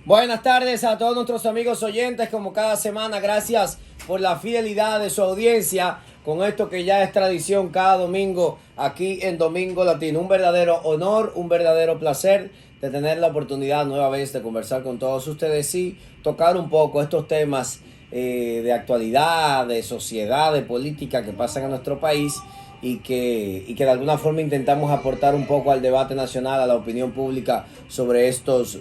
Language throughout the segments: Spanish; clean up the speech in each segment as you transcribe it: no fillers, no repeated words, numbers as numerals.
Buenas tardes a todos nuestros amigos oyentes, como cada semana, gracias por la fidelidad de su audiencia con esto que ya es tradición cada domingo aquí en Domingo Latino. Un verdadero honor, un verdadero placer de tener la oportunidad nueva vez de conversar con todos ustedes y tocar un poco estos temas de actualidad, de sociedad, de política que pasan en nuestro país y que de alguna forma intentamos aportar un poco al debate nacional, a la opinión pública sobre estos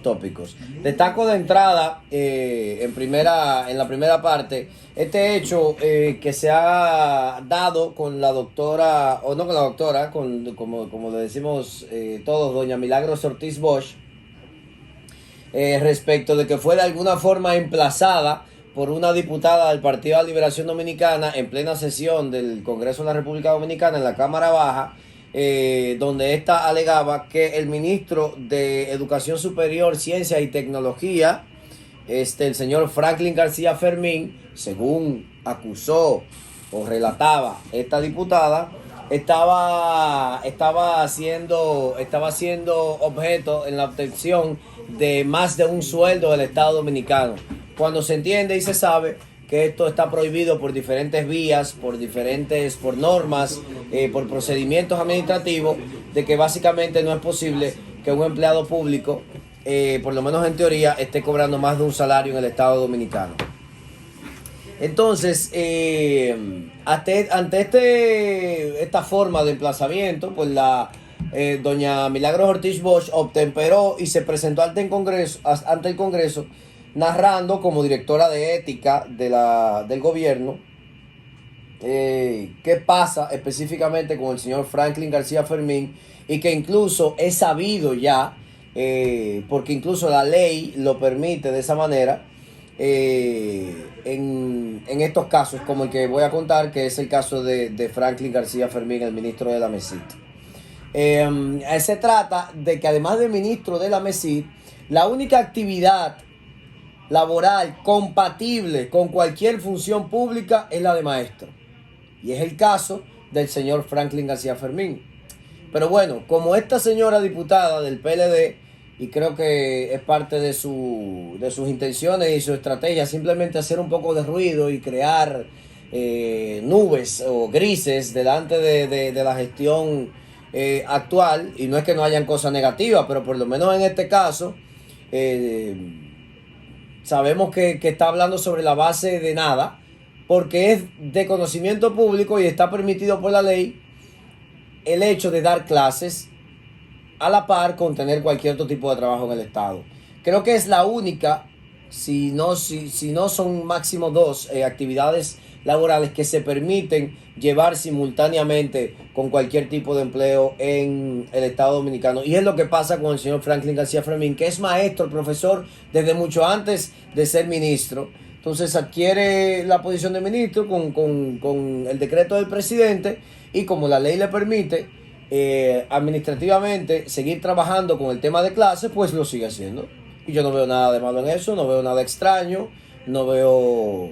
tópicos. Destaco de entrada en la primera parte este hecho que se ha dado con la doctora, o no con la doctora, como le decimos todos, doña Milagros Ortiz Bosch, respecto de que fue de alguna forma emplazada por una diputada del Partido de la Liberación Dominicana en plena sesión del Congreso de la República Dominicana en la Cámara Baja, donde ésta alegaba que el ministro de Educación Superior, Ciencia y Tecnología, el señor Franklin García Fermín, según acusó o relataba esta diputada, estaba siendo objeto en la obtención de más de un sueldo del Estado Dominicano, cuando se entiende y se sabe que esto está prohibido por diferentes vías, por normas, por procedimientos administrativos, de que básicamente no es posible que un empleado público, por lo menos en teoría, esté cobrando más de un salario en el Estado Dominicano. Entonces, ante esta forma de emplazamiento, pues doña Milagros Ortiz Bosch obtemperó y se presentó ante el Congreso, narrando como directora de ética del gobierno qué pasa específicamente con el señor Franklin García Fermín, y que incluso es sabido ya, porque incluso la ley lo permite de esa manera, en estos casos como el que voy a contar, que es el caso de Franklin García Fermín, el ministro de la MESID. Se trata de que además de ministro de la MESID, la única actividad laboral compatible con cualquier función pública es la de maestro. Y es el caso del señor Franklin García Fermín. Pero bueno, como esta señora diputada del PLD, y creo que es parte de sus intenciones y su estrategia, simplemente hacer un poco de ruido y crear nubes o grises delante de la gestión actual, y no es que no hayan cosas negativas, pero por lo menos en este caso sabemos que está hablando sobre la base de nada, porque es de conocimiento público y está permitido por la ley el hecho de dar clases a la par con tener cualquier otro tipo de trabajo en el Estado. Creo que es la única, si no son máximo dos actividades laborales que se permiten llevar simultáneamente con cualquier tipo de empleo en el Estado Dominicano. Y es lo que pasa con el señor Franklin García Fermín, que es maestro, profesor, desde mucho antes de ser ministro. Entonces adquiere la posición de ministro con el decreto del presidente, y como la ley le permite administrativamente seguir trabajando con el tema de clases, pues lo sigue haciendo. Y yo no veo nada de malo en eso, no veo nada extraño, no veo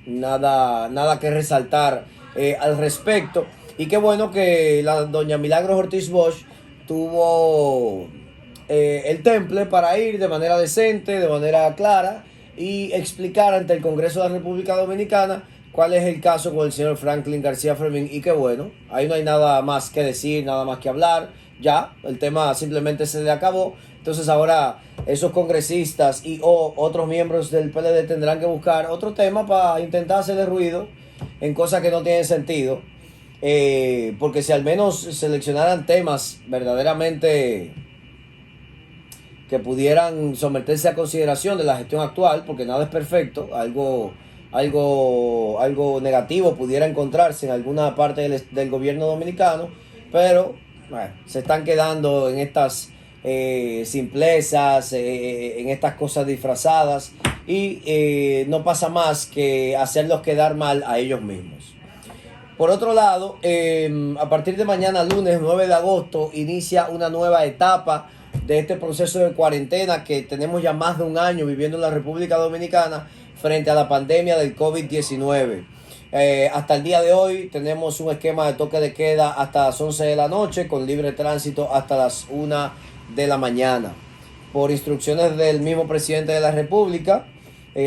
nada que resaltar al respecto. Y qué bueno que la doña Milagros Ortiz Bosch tuvo el temple para ir de manera decente, de manera clara, y explicar ante el Congreso de la República Dominicana cuál es el caso con el señor Franklin García Fermín. Y qué bueno, ahí no hay nada más que decir, nada más que hablar. Ya, el tema simplemente se le acabó. Entonces ahora esos congresistas y otros miembros del PLD tendrán que buscar otro tema para intentar hacerle ruido en cosas que no tienen sentido. Porque si al menos seleccionaran temas verdaderamente que pudieran someterse a consideración de la gestión actual, porque nada es perfecto, algo negativo pudiera encontrarse en alguna parte del gobierno dominicano, pero bueno, se están quedando en estas simplezas, en estas cosas disfrazadas, y no pasa más que hacerlos quedar mal a ellos mismos. Por otro lado, a partir de mañana, lunes 9 de agosto, inicia una nueva etapa de este proceso de cuarentena que tenemos ya más de un año viviendo en la República Dominicana frente a la pandemia del COVID-19. Hasta el día de hoy tenemos un esquema de toque de queda hasta las 11 de la noche, con libre tránsito hasta las 1 de la mañana. por instrucciones del mismo presidente de la República.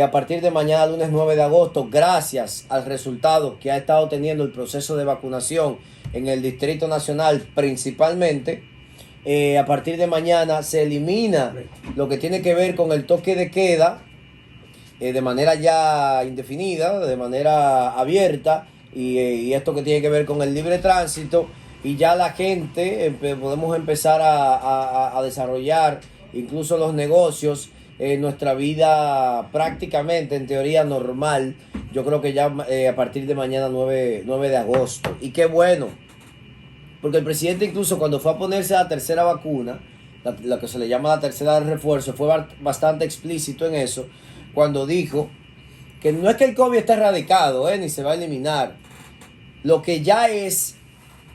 A partir de mañana, lunes 9 de agosto, gracias al resultado que ha estado teniendo el proceso de vacunación en el Distrito Nacional principalmente, a partir de mañana se elimina lo que tiene que ver con el toque de queda de manera ya indefinida, de manera abierta, y esto que tiene que ver con el libre tránsito, y ya la gente podemos empezar a desarrollar incluso los negocios, nuestra vida prácticamente en teoría normal. Yo creo que ya a partir de mañana 9 de agosto, y qué bueno, porque el presidente incluso cuando fue a ponerse la tercera vacuna, la que se le llama la tercera de refuerzo, fue bastante explícito en eso, cuando dijo que no es que el COVID está erradicado, ni se va a eliminar. Lo que ya es,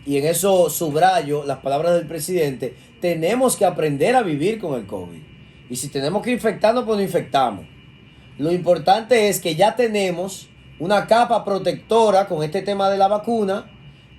y en eso subrayo las palabras del presidente, tenemos que aprender a vivir con el COVID. Y si tenemos que infectarnos, pues nos infectamos. Lo importante es que ya tenemos una capa protectora con este tema de la vacuna.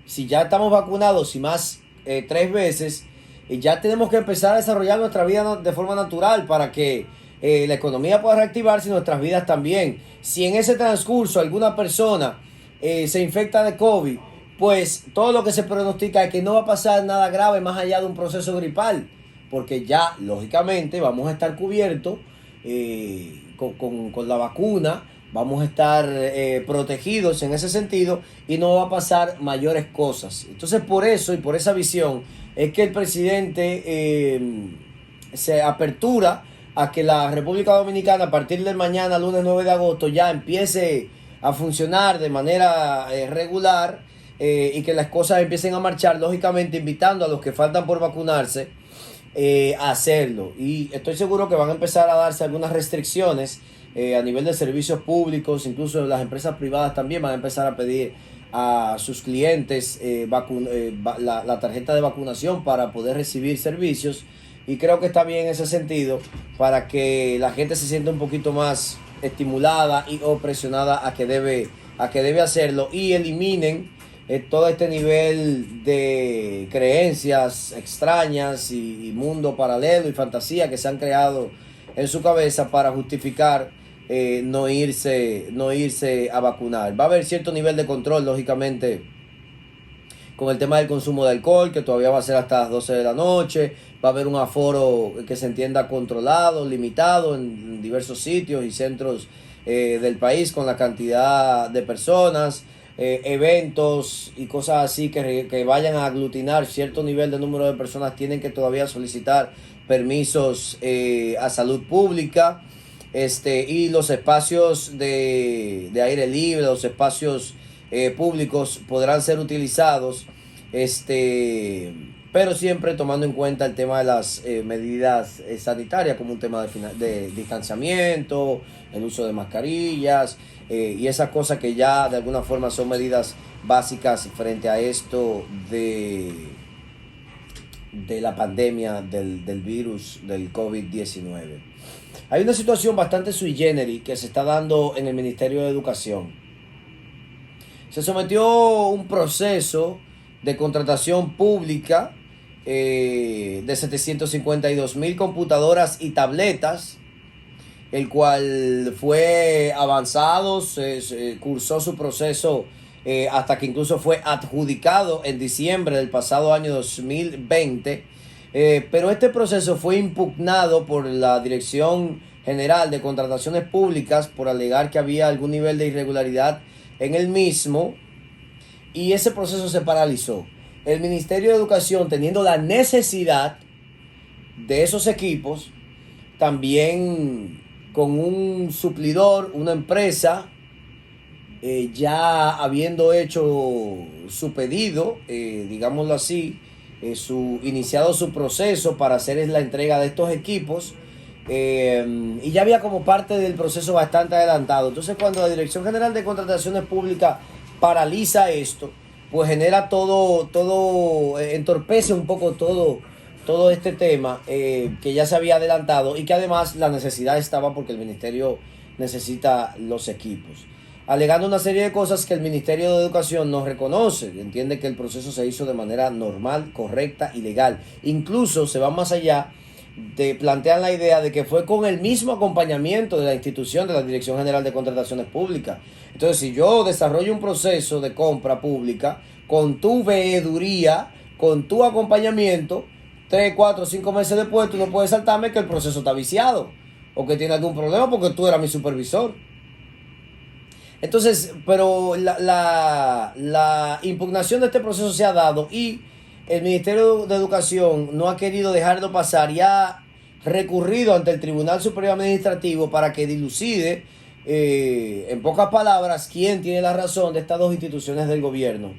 Si ya estamos vacunados y más 3 veces, ya tenemos que empezar a desarrollar nuestra vida de forma natural para que la economía pueda reactivarse y nuestras vidas también. Si en ese transcurso alguna persona se infecta de COVID, pues todo lo que se pronostica es que no va a pasar nada grave más allá de un proceso gripal, porque ya lógicamente vamos a estar cubiertos con la vacuna, vamos a estar protegidos en ese sentido y no va a pasar mayores cosas. Entonces por eso y por esa visión es que el presidente se apertura a que la República Dominicana a partir del mañana, lunes 9 de agosto, ya empiece a funcionar de manera regular, y que las cosas empiecen a marchar, lógicamente invitando a los que faltan por vacunarse a hacerlo. Y estoy seguro que van a empezar a darse algunas restricciones a nivel de servicios públicos, incluso las empresas privadas también van a empezar a pedir a sus clientes la tarjeta de vacunación para poder recibir servicios. Y creo que está bien en ese sentido para que la gente se sienta un poquito más estimulada o presionada a que debe hacerlo, y eliminen todo este nivel de creencias extrañas y mundo paralelo y fantasía que se han creado en su cabeza para justificar no irse a vacunar. Va a haber cierto nivel de control, lógicamente, con el tema del consumo de alcohol, que todavía va a ser hasta las 12 de la noche. Va a haber un aforo que se entienda controlado, limitado en diversos sitios y centros del país con la cantidad de personas, eventos y cosas así que vayan a aglutinar cierto nivel de número de personas. Tienen que todavía solicitar permisos a salud pública, y los espacios de aire libre, los espacios públicos podrán ser utilizados, pero siempre tomando en cuenta el tema de las medidas sanitarias, como un tema de distanciamiento, el uso de mascarillas y esas cosas que ya de alguna forma son medidas básicas frente a esto de la pandemia del virus del COVID-19. Hay una situación bastante sui generis que se está dando en el Ministerio de Educación. Se sometió un proceso de contratación pública de 752,000 computadoras y tabletas, el cual fue avanzado, se cursó su proceso hasta que incluso fue adjudicado en diciembre del pasado año 2020, pero este proceso fue impugnado por la Dirección General de Contrataciones Públicas por alegar que había algún nivel de irregularidad en el mismo, y ese proceso se paralizó. El Ministerio de Educación, teniendo la necesidad de esos equipos, también con un suplidor, una empresa, ya habiendo hecho su pedido, digámoslo así, iniciado su proceso para hacer la entrega de estos equipos, y ya había como parte del proceso bastante adelantado. Entonces, cuando la Dirección General de Contrataciones Públicas paraliza esto, pues genera entorpece un poco todo este tema que ya se había adelantado, y que además la necesidad estaba porque el ministerio necesita los equipos, alegando una serie de cosas que el Ministerio de Educación no reconoce. Entiende que el proceso se hizo de manera normal, correcta y legal. Incluso se va más allá plantean la idea de que fue con el mismo acompañamiento de la institución de la Dirección General de Contrataciones Públicas. Entonces, si yo desarrollo un proceso de compra pública con tu veeduría, con tu acompañamiento, 3, 4, 5 meses después, tú no puedes saltarme que el proceso está viciado o que tiene algún problema porque tú eras mi supervisor. Entonces, pero la impugnación de este proceso se ha dado y el Ministerio de Educación no ha querido dejarlo pasar y ha recurrido ante el Tribunal Superior Administrativo para que dilucide, en pocas palabras, quién tiene la razón de estas dos instituciones del gobierno,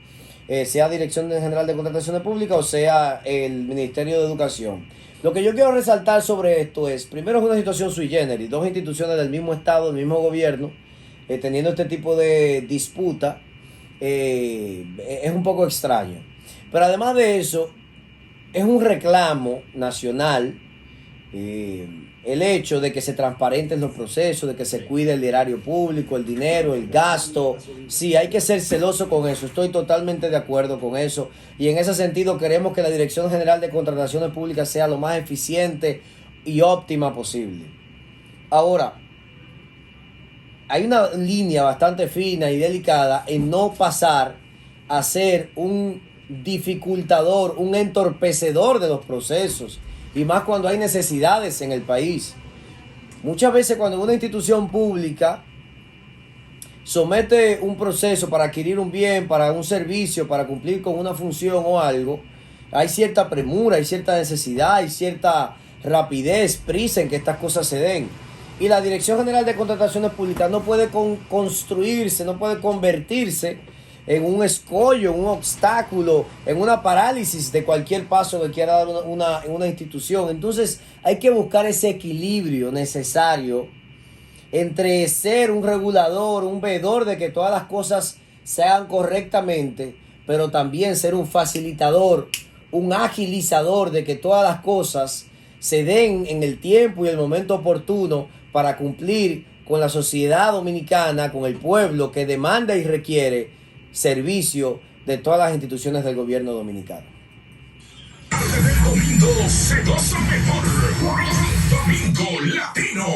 sea Dirección General de Contrataciones Públicas o sea el Ministerio de Educación. Lo que yo quiero resaltar sobre esto es, primero, es una situación sui generis, dos instituciones del mismo Estado, del mismo gobierno, teniendo este tipo de disputa, es un poco extraño. Pero además de eso, es un reclamo nacional el hecho de que se transparenten los procesos, de que se cuide el erario público, el dinero, el gasto. Sí, hay que ser celoso con eso, estoy totalmente de acuerdo con eso. Y en ese sentido queremos que la Dirección General de Contrataciones Públicas sea lo más eficiente y óptima posible. Ahora, hay una línea bastante fina y delicada en no pasar a ser un dificultador, un entorpecedor de los procesos, y más cuando hay necesidades en el país. Muchas veces cuando una institución pública somete un proceso para adquirir un bien, para un servicio, para cumplir con una función o algo, hay cierta premura, hay cierta necesidad, hay cierta rapidez, prisa en que estas cosas se den. Y la Dirección General de Contrataciones Públicas no puede construirse, no puede convertirse en un escollo, en un obstáculo, en una parálisis de cualquier paso que quiera dar una institución. Entonces hay que buscar ese equilibrio necesario entre ser un regulador, un veedor de que todas las cosas se hagan correctamente, pero también ser un facilitador, un agilizador de que todas las cosas se den en el tiempo y el momento oportuno para cumplir con la sociedad dominicana, con el pueblo que demanda y requiere servicio de todas las instituciones del gobierno dominicano. El domingo se goza mejor. Domingo Latino.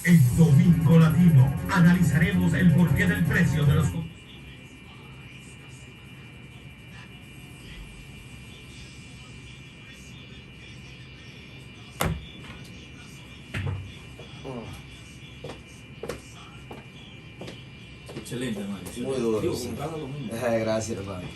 En Domingo Latino analizaremos el porqué del precio de los combustibles. Excelente, hermano. Muy duro. Digo, como cada domingo. Gracias, hermano.